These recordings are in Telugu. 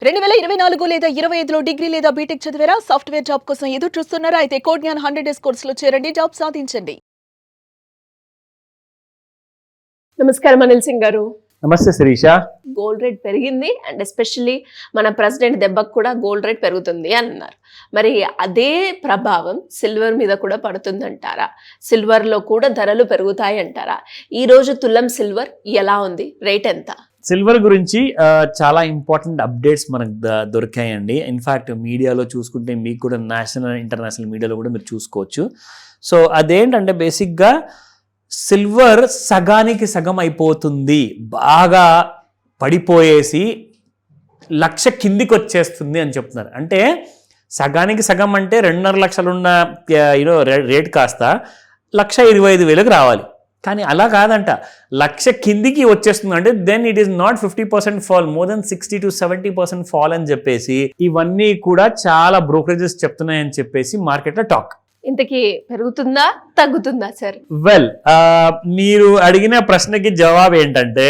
2024 లేదా 25లో డిగ్రీ లేదా బీటెక్ చదివారా? సాఫ్ట్వేర్ జాబ్ కోసం ఎదురు చూస్తున్నారా? అయితే కోడ్ జ్ఞాన్ 100 డేస్ కోర్సులో చేరండి, జాబ్ సాధించండి. నమస్కారం అనిల్ సింగ్ గారు. నమస్తే శిరీష. గోల్డ్ రేట్ పెరిగింది అండ్ ఎస్పెషల్లీ మన ప్రెసిడెంట్ దెబ్బకు కూడా గోల్డ్ రేట్ పెరుగుతుంది అన్నారు. మరి అదే ప్రభావం సిల్వర్ మీద కూడా పడుతుందంటారా? సిల్వర్లో కూడా ధరలు పెరుగుతాయి అంటారా? ఈ రోజు తులం సిల్వర్ ఎలా ఉంది? రేట్ ఎంత? సిల్వర్ గురించి చాలా ఇంపార్టెంట్ అప్డేట్స్ మనకు దొరికాయండి. ఇన్ఫ్యాక్ట్ మీడియాలో చూసుకుంటే మీకు కూడా నేషనల్ ఇంటర్నేషనల్ మీడియాలో కూడా మీరు చూసుకోవచ్చు. సో అదేంటంటే బేసిక్గా సిల్వర్ సగానికి సగం అయిపోతుంది, బాగా పడిపోయేసి 1,00,000 కిందికి వచ్చేస్తుంది అని చెప్తున్నారు. అంటే సగానికి సగం అంటే 2.5 లక్షలు ఉన్న రేట్ కాస్త 1,25,000కి రావాలి. కానీ అలా కాదంట, 1,00,000 కిందికి వచ్చేస్తుంది. అంటే then it is not 50% fall, more than 60 to 70% fall అని చెప్పేసి ఇవన్నీ కూడా చాలా బ్రోకరేజెస్ చెప్తున్నాయని చెప్పేసి మార్కెట్లో టాక్. ఇంతకీ పెరుగుతుందా తగ్గుతుందా సార్? వెల్, మీరు అడిగిన ప్రశ్నకి జవాబు ఏంటంటే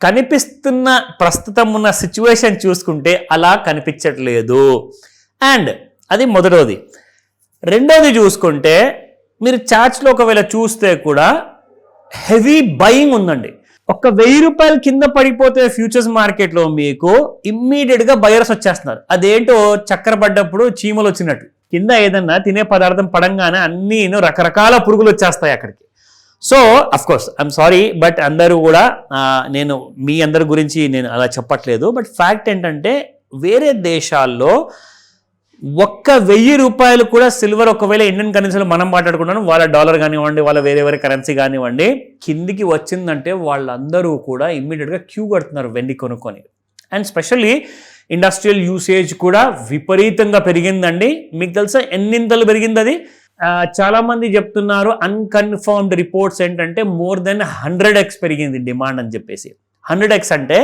కనిపిస్తున్న ప్రస్తుతం ఉన్న సిచ్యువేషన్ చూసుకుంటే అలా కనిపించట్లేదు. అండ్ అది మొదటిది. రెండోది చూసుకుంటే మీరు చార్ట్స్లో ఒకవేళ చూస్తే కూడా హెవీ బయింగ్ ఉందండి. ఒక 1,000 రూపాయలు కింద పడిపోతే ఫ్యూచర్స్ మార్కెట్లో మీకు ఇమ్మీడియట్గా బయర్స్ వచ్చేస్తున్నారు. అదేంటో చక్కెర పడ్డప్పుడు చీమలు వచ్చినట్టు కింద ఏదన్నా తినే పదార్థం పడంగానే అన్ని రకరకాల పురుగులు వచ్చేస్తాయి అక్కడికి. So of course I'm sorry, but అందరూ కూడా నేను మీ అందరి గురించి నేను అలా చెప్పట్లేదు. బట్ ఫ్యాక్ట్ ఏంటంటే వేరే దేశాల్లో 1,000 రూపాయలు కూడా సిల్వర్, ఒకవేళ ఇండియన్ కరెన్సీలో మనం మాట్లాడుకున్నాను, వాళ్ళ డాలర్ కానివ్వండి, వాళ్ళ వేరే కరెన్సీ కానివ్వండి, కిందికి వచ్చిందంటే వాళ్ళందరూ కూడా ఇమ్మీడియట్గా క్యూ కడుతున్నారు వెండి కొనుక్కొని. అండ్ స్పెషల్లీ ఇండస్ట్రియల్ యూసేజ్ కూడా విపరీతంగా పెరిగిందండి. మీకు తెలుసా ఎన్నింతలు పెరిగింది అది? చాలామంది చెప్తున్నారు, అన్కన్ఫర్మ్డ్ రిపోర్ట్స్ ఏంటంటే మోర్ దెన్ 100x పెరిగింది డిమాండ్ అని చెప్పేసి. 100x అంటే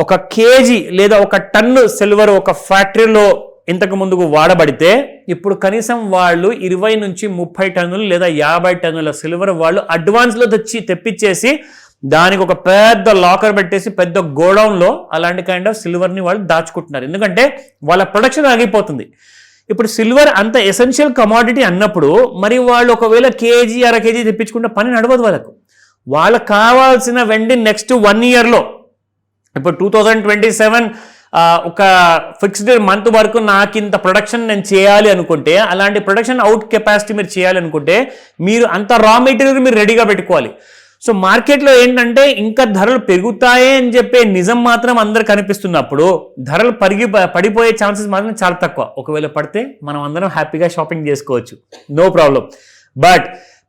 1 కేజీ లేదా 1 టన్ను సిల్వర్ ఒక ఫ్యాక్టరీలో ఇంతకు ముందుకు వాడబడితే ఇప్పుడు కనీసం వాళ్ళు 20 నుంచి 30 టన్నులు లేదా 50 టన్నుల సిల్వర్ వాళ్ళు అడ్వాన్స్లో తెప్పించేసి దానికి ఒక పెద్ద లాకర్ పెట్టేసి పెద్ద గోడౌన్లో అలాంటి కైండ్ ఆఫ్ సిల్వర్ని వాళ్ళు దాచుకుంటున్నారు. ఎందుకంటే వాళ్ళ ప్రొడక్షన్ ఆగిపోతుంది. ఇప్పుడు సిల్వర్ అంత ఎసెన్షియల్ కమాడిటీ అన్నప్పుడు మరి వాళ్ళు ఒకవేళ కేజీ 1/2 కేజీ తెప్పించుకుంటే పని నడవదు వాళ్ళకు కావాల్సిన వెండి నెక్స్ట్ 1 ఇయర్లో, ఇప్పుడు 2027 ఒక ఫిక్స్డ్ మంత్ వరకు నాకు ఇంత ప్రొడక్షన్ నేను చేయాలి అనుకుంటే, అలాంటి ప్రొడక్షన్ అవుట్ కెపాసిటీ మీరు చేయాలి అనుకుంటే మీరు అంత రా మెటీరియల్ మీరు రెడీగా పెట్టుకోవాలి. సో మార్కెట్లో ఏంటంటే ఇంకా ధరలు పెరుగుతాయి అని చెప్పే నిజం మాత్రం అందరు కనిపిస్తున్నప్పుడు ధరలు పడిపోయే ఛాన్సెస్ మాత్రం చాలా తక్కువ. ఒకవేళ పడితే మనం అందరం హ్యాపీగా షాపింగ్ చేసుకోవచ్చు, నో ప్రాబ్లం. బట్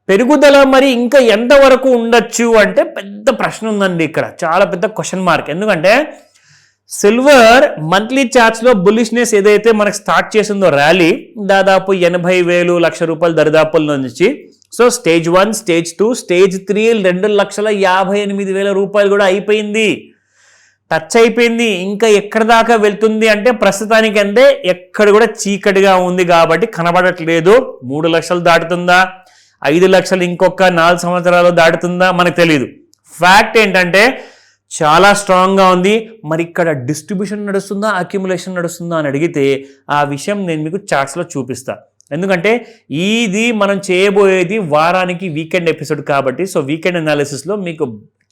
పెరుగుదల మరి ఇంకా ఎంతవరకు ఉండొచ్చు అంటే పెద్ద ప్రశ్న ఉందండి ఇక్కడ, చాలా పెద్ద క్వశ్చన్ మార్క్. ఎందుకంటే సిల్వర్ మంత్లీ చార్ట్స్లో బుల్లిష్నెస్ ఏదైతే మనకు స్టార్ట్ చేసిందో ర్యాలీ, దాదాపు 80,000 1,00,000 రూపాయల దరిదాపుల నుంచి, సో స్టేజ్ 1, స్టేజ్ 2, స్టేజ్ 3 2,58,000 రూపాయలు కూడా అయిపోయింది, టచ్ అయిపోయింది. ఇంకా ఎక్కడ దాకా వెళ్తుంది అంటే ప్రస్తుతానికి అంటే ఎక్కడ కూడా చీకటిగా ఉంది కాబట్టి కనబడట్లేదు. 3 లక్షలు దాటుతుందా, 5 లక్షలు ఇంకొక 4 సంవత్సరాలు దాటుతుందా మనకు తెలియదు. ఫ్యాక్ట్ ఏంటంటే చాలా స్ట్రాంగ్గా ఉంది. మరి ఇక్కడ డిస్ట్రిబ్యూషన్ నడుస్తుందా, అక్యుములేషన్ నడుస్తుందా అని అడిగితే ఆ విషయం నేను మీకు చార్ట్స్లో చూపిస్తా. ఎందుకంటే ఇది మనం చేయబోయేది వారానికి వీకెండ్ ఎపిసోడ్ కాబట్టి, సో వీకెండ్ అనాలిసిస్లో మీకు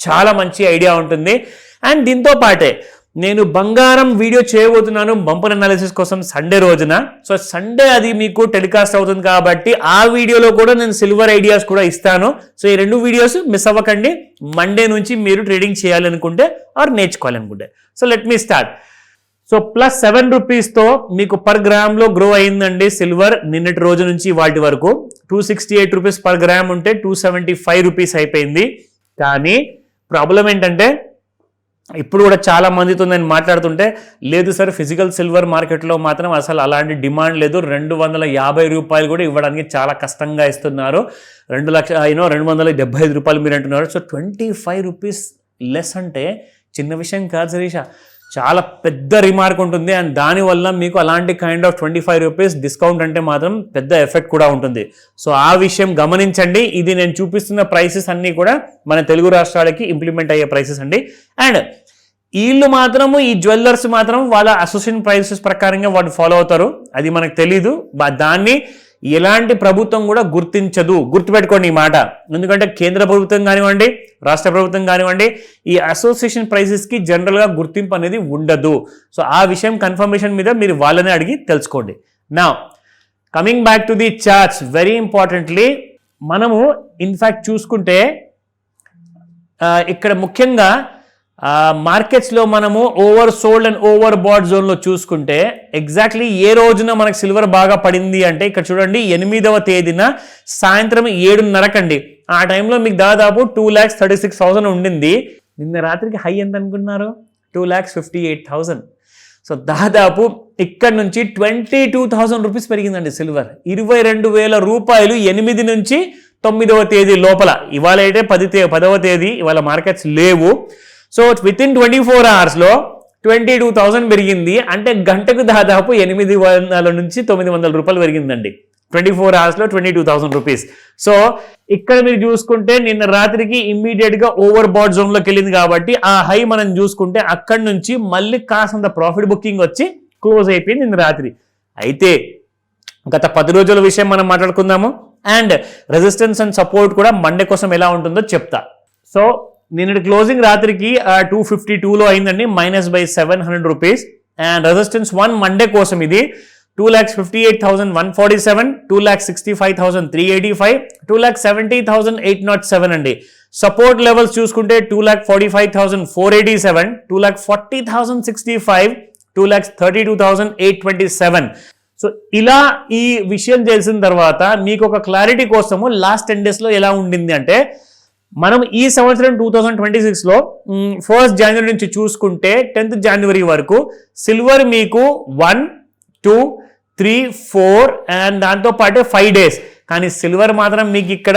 చాలా మంచి ఐడియా ఉంటుంది. అండ్ దీంతో పాటే నేను బంగారం వీడియో చేయబోతున్నాను బంపర్ అనాలిసిస్ కోసం సండే రోజున. సో సండే అది మీకు టెలికాస్ట్ అవుతుంది కాబట్టి ఆ వీడియోలో కూడా నేను సిల్వర్ ఐడియాస్ కూడా ఇస్తాను. సో ఈ 2 వీడియోస్ మిస్ అవ్వకండి. మండే నుంచి మీరు ట్రేడింగ్ చేయాలనుకుంటే ఆర్ నేర్చుకోవాలనుకుంటే. So let me start. So +7 రూపీస్తో మీకు పర్ గ్రామ్లో గ్రో అయిందండి సిల్వర్ నిన్నటి రోజు నుంచి వాటి వరకు. 268 రూపీస్ పర్ గ్రామ్ ఉంటే 275 రూపీస్ అయిపోయింది. కానీ ప్రాబ్లం ఏంటంటే ఇప్పుడు కూడా చాలా మందితో నేను మాట్లాడుతుంటే, లేదు సార్ ఫిజికల్ సిల్వర్ మార్కెట్లో మాత్రం అసలు అలాంటి డిమాండ్ లేదు, 250 రూపాయలు కూడా ఇవ్వడానికి చాలా కష్టంగా ఇస్తున్నారు, 275 రూపాయలు మీరు అంటున్నారు. సో 25 రూపీస్ లెస్ అంటే చిన్న విషయం కాదు శిరీష, చాలా పెద్ద రిమార్క్ ఉంటుంది. అండ్ దానివల్ల మీకు అలాంటి కైండ్ ఆఫ్ 25 రూపీస్ డిస్కౌంట్ అంటే మాత్రం పెద్ద ఎఫెక్ట్ కూడా ఉంటుంది. సో ఆ విషయం గమనించండి. ఇది నేను చూపిస్తున్న ప్రైసెస్ అన్నీ కూడా మన తెలుగు రాష్ట్రాలకి ఇంప్లిమెంట్ అయ్యే ప్రైసెస్ అండి. అండ్ వీళ్ళు మాత్రము ఈ జ్యువెల్లర్స్ మాత్రం వాళ్ళ అసోసియేషన్ ప్రైసెస్ ప్రకారంగా వాళ్ళు ఫాలో అవుతారు. అది మనకు తెలీదు. దాన్ని ఎలాంటి ప్రభుత్వం కూడా గుర్తించదు. గుర్తుపెట్టుకోండి ఈ మాట. ఎందుకంటే కేంద్ర ప్రభుత్వం కానివ్వండి, రాష్ట్ర ప్రభుత్వం కానివ్వండి, ఈ అసోసియేషన్ ప్రైసెస్కి జనరల్గా గుర్తింపు అనేది ఉండదు. సో ఆ విషయం కన్ఫర్మేషన్ మీద మీరు వాళ్ళని అడిగి తెలుసుకోండి. నా coming back to the charts, very importantly మనము ఇన్ఫ్యాక్ట్ చూసుకుంటే ఇక్కడ ముఖ్యంగా మార్కెట్స్లో మనము over sold and over bat జోన్లో చూసుకుంటే ఎగ్జాక్ట్లీ ఏ రోజున మనకు సిల్వర్ బాగా పడింది అంటే ఇక్కడ చూడండి 8వ తేదీన సాయంత్రం 7:30 ఆ టైంలో మీకు దాదాపు 2,36,000 ఉండింది. నిన్న రాత్రికి హై ఎంత అనుకున్నారు? 2,58,000. సో దాదాపు ఇక్కడ నుంచి 22,000 రూపీస్ పెరిగిందండి సిల్వర్. 22,000 రూపాయలు 8 నుంచి 9వ తేదీ లోపల. ఇవాళ అయితే 10వ తేదీ, ఇవాళ మార్కెట్స్ లేవు. సో వితిన్ 24 అవర్స్లో 22,000 పెరిగింది. అంటే గంటకు దాదాపు 800 నుంచి 900 రూపాయలు పెరిగిందండి. 24 అవర్స్లో 22,000 రూపీస్. సో ఇక్కడ మీరు చూసుకుంటే నిన్న రాత్రికి ఇమ్మీడియట్గా ఓవర్ బాట్ జోన్లోకి వెళ్ళింది కాబట్టి ఆ హై మనం చూసుకుంటే అక్కడి నుంచి మళ్ళీ కాసంత ప్రాఫిట్ బుకింగ్ వచ్చి క్లోజ్ అయిపోయింది నిన్న రాత్రి. అయితే గత 10 రోజుల విషయం మనం మాట్లాడుకుందాము. అండ్ రెసిస్టెన్స్ అండ్ సపోర్ట్ కూడా మండే కోసం ఎలా ఉంటుందో చెప్తా. సో నిన్నటి క్లోజింగ్ రాత్రికి 252లో అయిందండి, -700 రూపీస్. అండ్ రెసిస్టెన్స్ 1 మండే కోసం ఇది 2,58,147, 2,65,385, 2,70,807 అండి. సపోర్ట్ లెవెల్స్ చూసుకుంటే 2,45,487, 2,40,065, 2,32,827. సో ఇలా ఈ విషయం తెలిసిన తర్వాత మీకు ఒక క్లారిటీ కోసము లాస్ట్ 10 డేస్లో ఎలా ఉండింది అంటే, మనం ఈ సంవత్సరం 2026లో 1st జనవరి నుంచి చూసుకుంటే 10th జనవరి వరకు సిల్వర్ మీకు 1, 2, 3, 4 అండ్ దాంతో పాటు 5 డేస్. కానీ సిల్వర్ మాత్రం మీకు ఇక్కడ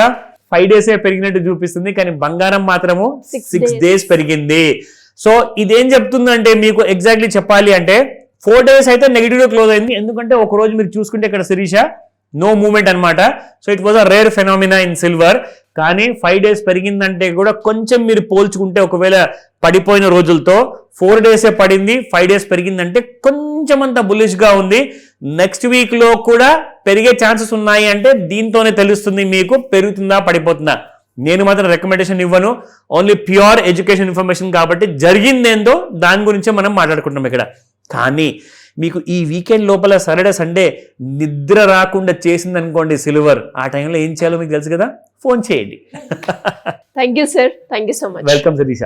5 డేసే పెరిగినట్టు చూపిస్తుంది, కానీ బంగారం మాత్రము 6 డేస్ పెరిగింది. సో ఇదేం చెప్తుందంటే మీకు ఎగ్జాక్ట్లీ చెప్పాలి అంటే 4 డేస్ అయితే నెగిటివ్గా క్లోజ్ అయింది. ఎందుకంటే ఒక రోజు మీరు చూసుకుంటే ఇక్కడ శిరీష నో మూమెంట్ అనమాట. So it was a rare phenomena in silver. కానీ 5 డేస్ పెరిగిందంటే కూడా కొంచెం మీరు పోల్చుకుంటే ఒకవేళ పడిపోయిన రోజులతో 4 డేసే పడింది, 5 డేస్ పెరిగిందంటే కొంచెం అంత బులిష్గా ఉంది. నెక్స్ట్ వీక్లో కూడా పెరిగే ఛాన్సెస్ ఉన్నాయి అంటే దీంతోనే తెలుస్తుంది మీకు పెరుగుతుందా పడిపోతుందా. నేను మాత్రం రికమెండేషన్ ఇవ్వను, ఓన్లీ ప్యూర్ ఎడ్యుకేషన్ ఇన్ఫర్మేషన్ కాబట్టి జరిగిందేందో దాని గురించే మనం మాట్లాడుకుంటాం ఇక్కడ. కానీ మీకు ఈ వీకెండ్ లోపల సాటర్డే సండే నిద్ర రాకుండా చేసింది అనుకోండి సిల్వర్, ఆ టైంలో ఏం చేయాలో మీకు తెలుసు కదా, ఫోన్ చేయండి. Thank you sir, thank you so much. Welcome Sirisha.